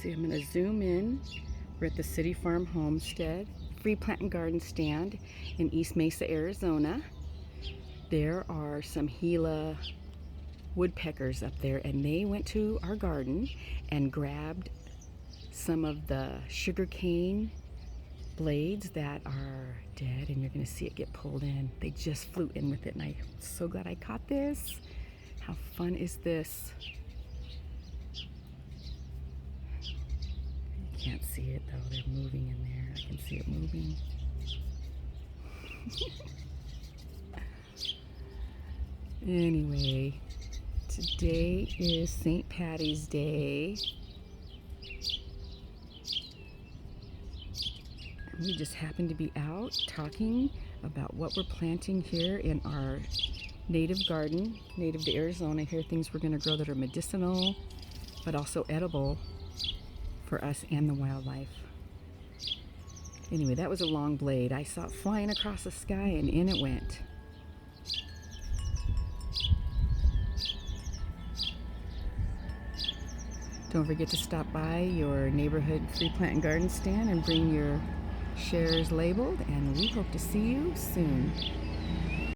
See, I'm going to zoom in. We're at the City Farm Homestead Free Plant and Garden Stand in East Mesa, Arizona. There are some Gila woodpeckers up there, and they went to our garden and grabbed some of the sugarcane blades that are dead, and you're going to see it get pulled in. They just flew in with it, and I'm so glad I caught this. How fun is this? You can't see it though, they're moving in there. I can see it moving. Anyway, today is St. Patty's Day. We just happen to be out talking about what we're planting here in our native garden, native to Arizona. Here are things we're going to grow that are medicinal, but also edible for us and the wildlife. Anyway, that was a long blade. I saw it flying across the sky and in it went. Don't forget to stop by your neighborhood free plant and garden stand and bring your shares labeled, and we hope to see you soon.